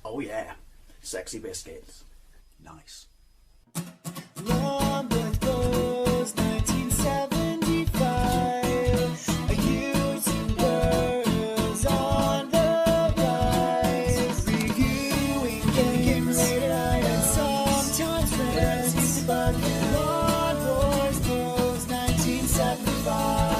Oh yeah, sexy biscuits. Nice. Long goes 1975. A YouTuber's on the rise, reviewing games late at night and sometimes friends. But Long goes 1975.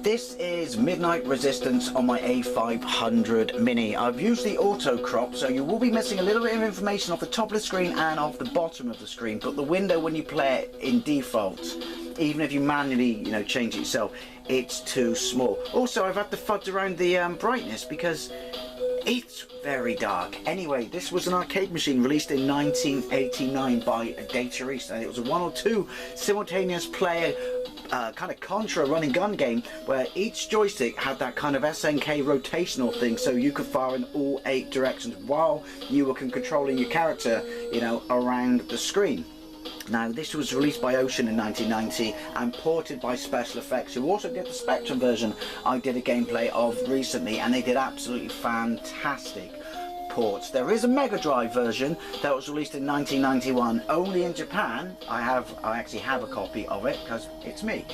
This is Midnight Resistance on my A500 Mini. I've used the auto crop, so you will be missing a little bit of information off the top of the screen and off the bottom of the screen, but the window when you play it in default, even if you manually, change it yourself, it's too small. Also, I've had to fudge around the brightness because it's very dark. Anyway, this was an arcade machine released in 1989 by Data East, and it was a 1 or 2 simultaneous player kind of Contra running gun game where each joystick had that kind of SNK rotational thing, so you could fire in all 8 directions while you were controlling your character, around the screen. Now, this was released by Ocean in 1990 and ported by Special Effects, who also did the Spectrum version I did a gameplay of recently, and they did absolutely fantastic ports. There is a Mega Drive version that was released in 1991 only in Japan. I actually have a copy of it because it's me.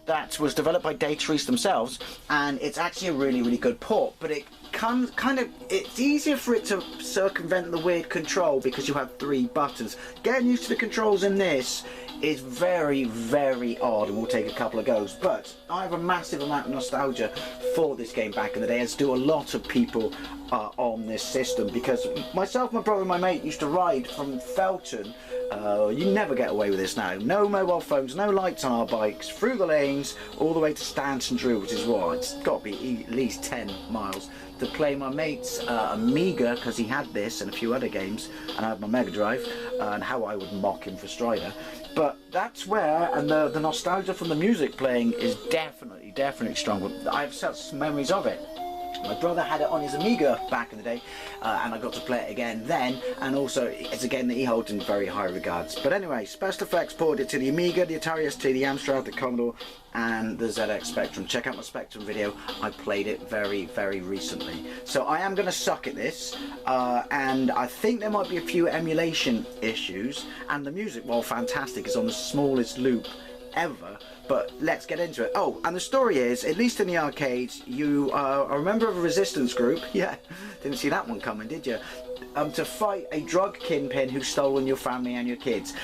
That was developed by Data East themselves, and it's actually a really good port, but it it's easier for it to circumvent the weird control because you have 3 buttons. Getting used to the controls in this is very odd, and will take a couple of goes, but I have a massive amount of nostalgia for this game back in the day, as do a lot of people on this system, because myself, my brother and my mate used to ride from Felton. You never get away with this now. No mobile phones, no lights on our bikes, through the lanes, all the way to Stanton Drew, which is what, it's got to be at least 10 miles, to play my mate's Amiga, because he had this and a few other games, and I had my Mega Drive, and how I would mock him for Strider. But that's where, and the nostalgia from the music playing is definitely strong. I have such memories of it. My brother had it on his Amiga back in the day, and I got to play it again then, and also it's a game that he holds in very high regards. But anyway, Special Effects ported it to the Amiga, the Atari ST, the Amstrad, the Commodore, and the ZX Spectrum. Check out my Spectrum video. I played it very recently. So I am going to suck at this, and I think there might be a few emulation issues, and the music, while fantastic, is on the smallest loop ever. But let's get into it. Oh, and the story is, at least in the arcades, you are a member of a resistance group. Yeah, didn't see that one coming, did you? To fight a drug kingpin who's stolen your family and your kids.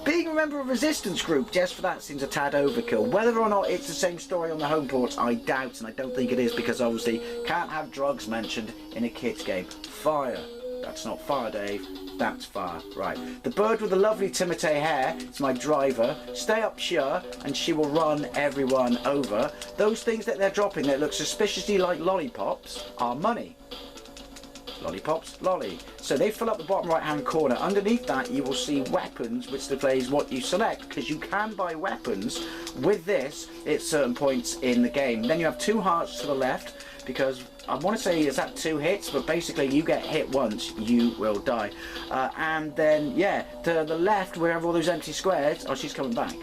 Being a member of a resistance group, just for that, seems a tad overkill. Whether or not it's the same story on the home ports, I doubt, and I don't think it is, because obviously can't have drugs mentioned in a kids game. Fire. That's not fire, Dave. That's fire. Right. The bird with the lovely Timotei hair is my driver. Stay up sure, and she will run everyone over. Those things that they're dropping that look suspiciously like lollipops are money. Lollipops, lolly. So they fill up the bottom right hand corner. Underneath that you will see weapons, which displays what you select, because you can buy weapons with this at certain points in the game. Then you have 2 hearts to the left, because I want to say is that 2 hits, but basically you get hit once, you will die. And then, yeah, to the left, where have all those empty squares. Oh, she's coming back.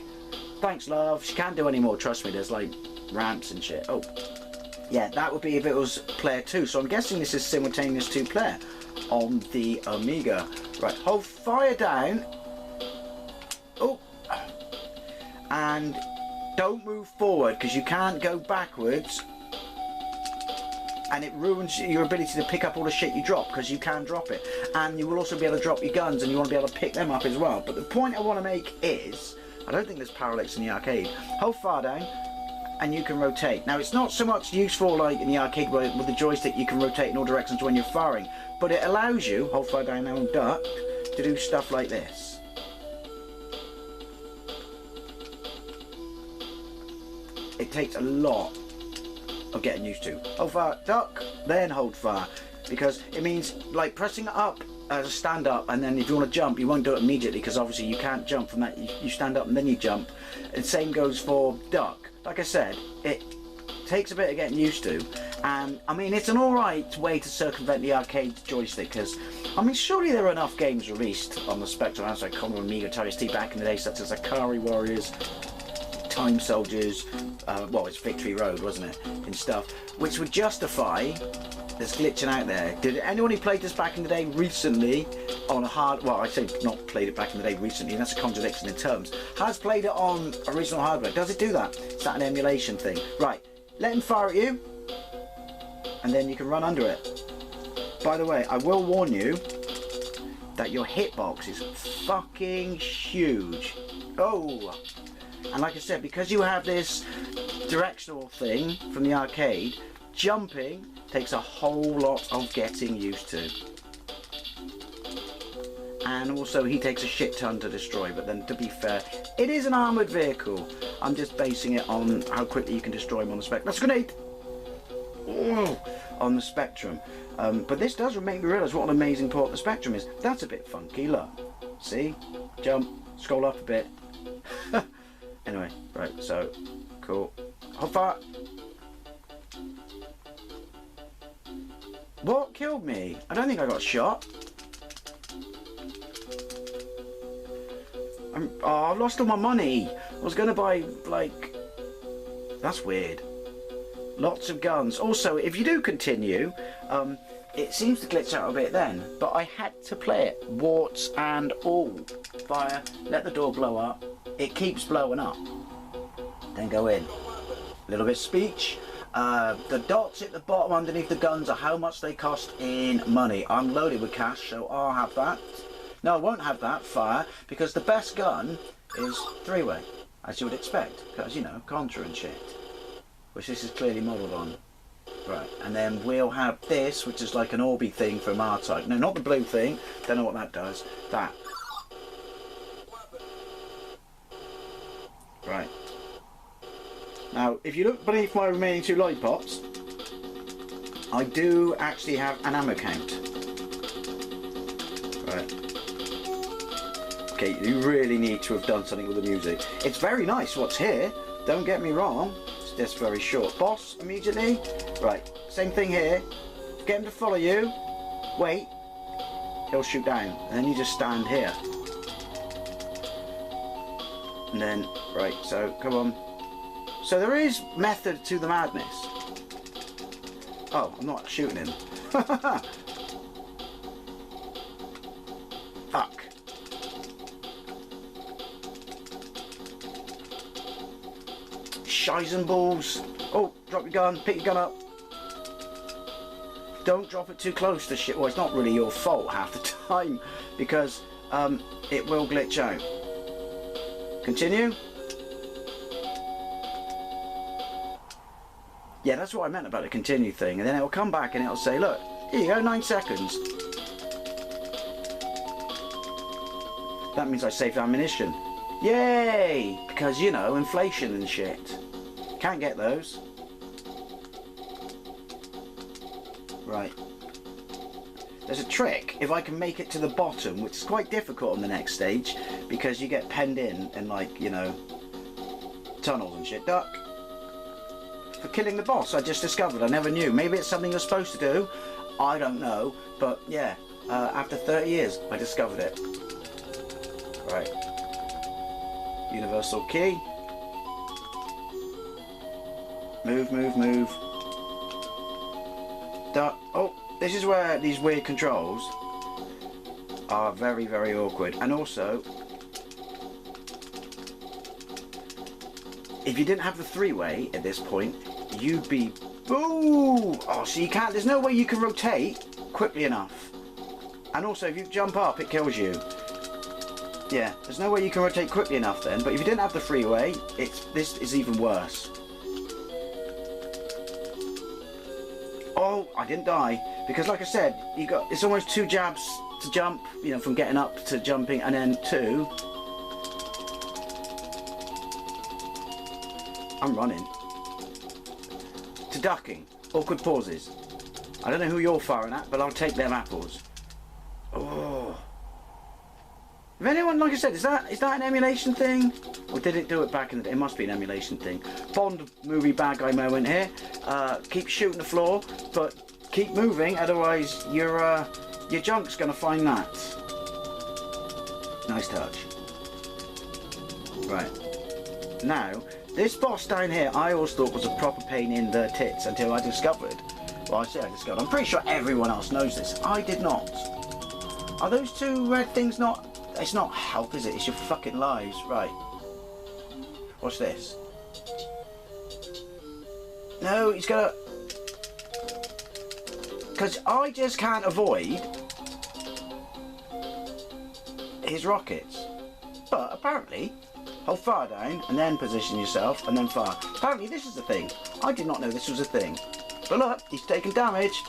Thanks, love. She can't do any more, trust me. There's like ramps and shit. Oh, yeah, that would be if it was player 2. So I'm guessing this is simultaneous 2-player on the Amiga. Right, hold fire down. Oh, and don't move forward, because you can't go backwards. And it ruins your ability to pick up all the shit you drop, because you can drop it. And you will also be able to drop your guns, and you want to be able to pick them up as well. But the point I want to make is, I don't think there's parallax in the arcade. Hold fire down, and you can rotate. Now, it's not so much useful like in the arcade where with the joystick you can rotate in all directions when you're firing, but it allows you, hold fire down now and duck, to do stuff like this. It takes a lot of getting used to. Hold fire, duck, then hold fire, because it means like pressing up as a stand up, and then if you want to jump you won't do it immediately, because obviously you can't jump from that. You stand up and then you jump, and same goes for duck. Like I said, it takes a bit of getting used to, and I mean it's an alright way to circumvent the arcade joystick, because I mean surely there are enough games released on the Spectrum outside Commodore Amiga TST back in the day, such as Akari Warriors, Time Soldiers, well it's Victory Road wasn't it, and stuff, which would justify this glitching out there. Did anyone who played this back in the day recently on a hard, well I say not played it back in the day recently, and that's a contradiction in terms, has played it on original hardware? Does it do that? Is that an emulation thing? Right, let him fire at you and then you can run under it. By the way, I will warn you that your hitbox is fucking huge. Oh, and like I said, because you have this directional thing from the arcade, jumping takes a whole lot of getting used to. And also he takes a shit ton to destroy, but then to be fair, it is an armoured vehicle. I'm just basing it on how quickly you can destroy him on the Spectrum. That's a grenade! Oh, on the Spectrum. But this does make me realise what an amazing port the Spectrum is. That's a bit funky, look. See? Jump, scroll up a bit. Anyway, right, so, cool. Hold fire! What killed me? I don't think I got shot. Oh, I lost all my money. I was going to buy, like... That's weird. Lots of guns. Also, if you do continue, it seems to glitch out a bit then. But I had to play it, warts and all. Fire, let the door blow up. It keeps blowing up. Then go in. A little bit of speech. The dots at the bottom underneath the guns are how much they cost in money. I'm loaded with cash, so I'll have that. No, I won't have that, fire, because the best gun is three-way, as you would expect, because, you know, Contra and shit, which this is clearly modelled on. Right, and then we'll have this, which is like an Orbi thing from R-Type. No, not the blue thing, don't know what that does. That. Right. Now, if you look beneath my remaining two lollipops, I do actually have an ammo count. Right. Okay, you really need to have done something with the music. It's very nice what's here, don't get me wrong. It's just very short. Boss, immediately. Right, same thing here. Get him to follow you. Wait. He'll shoot down. And then you just stand here. And then, right, so, come on. So there is method to the madness. Oh, I'm not shooting him. Fuck. Shies and balls. Oh, drop your gun, pick your gun up. Don't drop it too close to shit. Well, it's not really your fault half the time, because it will glitch out. Continue. Yeah, that's what I meant about the continue thing, and then it'll come back and it'll say, look, here you go, 9 seconds. That means I saved ammunition. Yay! Because, you know, inflation and shit. Can't get those. Right. There's a trick, if I can make it to the bottom, which is quite difficult on the next stage, because you get penned in, like, you know, tunnels and shit. Duck. For killing the boss, I just discovered. I never knew. Maybe it's something you're supposed to do. I don't know. But yeah, after 30 years, I discovered it. Right. Universal key. Move, move, move. Duck. Oh, this is where these weird controls are very, very awkward. And also, if you didn't have the three-way at this point, you'd be... Ooh! Oh, so you can't... There's no way you can rotate quickly enough. And also, if you jump up, it kills you. Yeah, there's no way you can rotate quickly enough then. But if you didn't have the freeway, this is even worse. Oh, I didn't die. Because like I said, it's almost 2 jabs to jump, you know, from getting up to jumping, and then 2... I'm running. To ducking. Awkward pauses. I don't know who you're firing at, but I'll take them apples. Oh. If anyone, like I said, is that an emulation thing? Or did it do it back in the day? It must be an emulation thing. Bond movie bad guy moment here. Keep shooting the floor, but keep moving, otherwise your junk's gonna find that. Nice touch. Right. Now, this boss down here I always thought was a proper pain in the tits until I discovered. Well, I say I discovered. I'm pretty sure everyone else knows this. I did not. Are those two red things not... It's not health, is it? It's your fucking lives. Right. What's this? No, he's gonna... Because I just can't avoid his rockets. But apparently, hold fire down and then position yourself and then fire. Apparently this is the thing. I did not know this was a thing. But look, he's taking damage.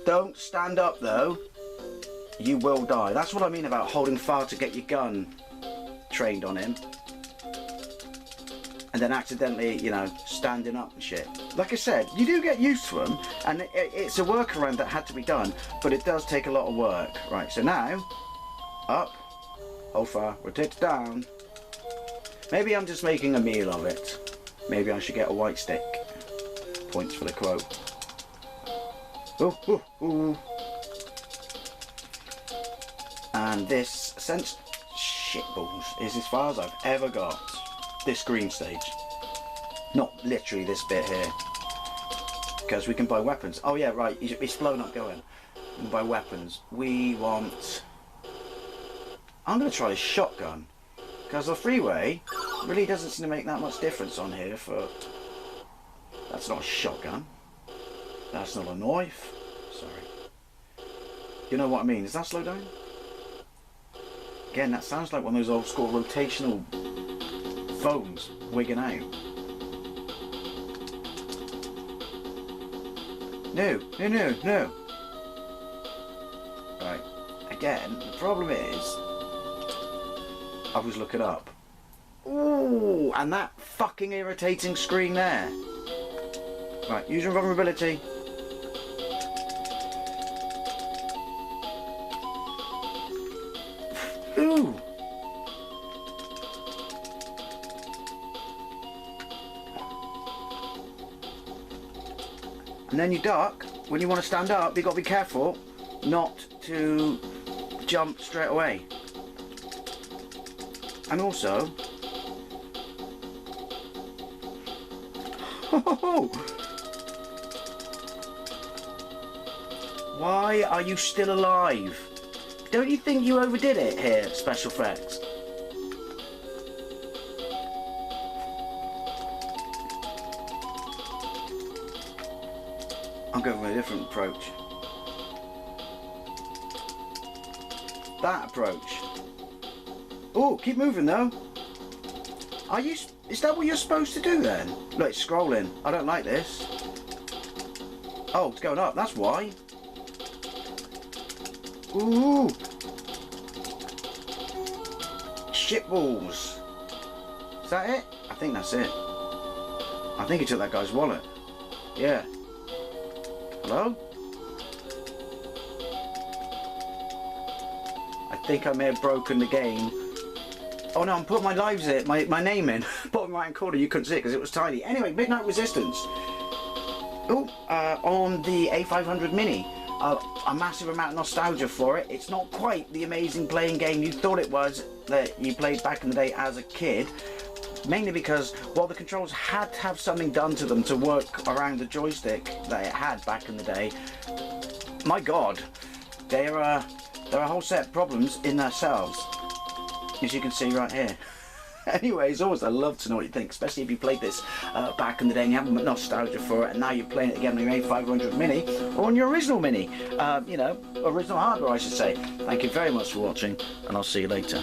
Don't stand up though. You will die. That's what I mean about holding fire to get your gun trained on him. And then accidentally, you know, standing up and shit. Like I said, you do get used to them, and it's a workaround that had to be done, but it does take a lot of work. Right, so now, up, hold fire, rotate down. Maybe I'm just making a meal of it. Maybe I should get a white stick. Points for the quote. Ooh, ooh, ooh. And this sense shitballs is as far as I've ever got. This green stage. Not literally this bit here. Because we can buy weapons. Oh yeah, right, it's blown up going. We can buy weapons. We want... I'm going to try a shotgun. Because the freeway really doesn't seem to make that much difference on here for... That's not a shotgun. That's not a knife. Sorry. You know what I mean? Does that slow down? Again, that sounds like one of those old school rotational phones wigging out. No, no, no, no. Right. Again, the problem is I was looking up. Ooh, and that fucking irritating screen there. Right, user vulnerability. Ooh. And then you duck. When you want to stand up, you've got to be careful not to jump straight away. And also, why are you still alive? Don't you think you overdid it here, special effects? I'm going with a different approach. That approach. Oh, keep moving though. Are you? Is that what you're supposed to do then? Look, it's scrolling. I don't like this. Oh, it's going up. That's why. Ooh. Shitballs. Is that it? I think that's it. I think he took that guy's wallet. Yeah. Hello? I think I may have broken the game. Oh no, I'm putting my lives in, my name in. Bottom right hand corner, you couldn't see it because it was tiny. Anyway, Midnight Resistance. Oh, on the A500 Mini. A massive amount of nostalgia for it. It's not quite the amazing playing game you thought it was that you played back in the day as a kid. Mainly because, well, the controls had to have something done to them to work around the joystick that it had back in the day. My God, there are a whole set of problems in themselves, as you can see right here. Anyways, always I love to know what you think, especially if you played this back in the day and you have nostalgia for it, and now you're playing it again on your A500 Mini or on your original Mini, you know, original hardware I should say. Thank you very much for watching, and I'll see you later.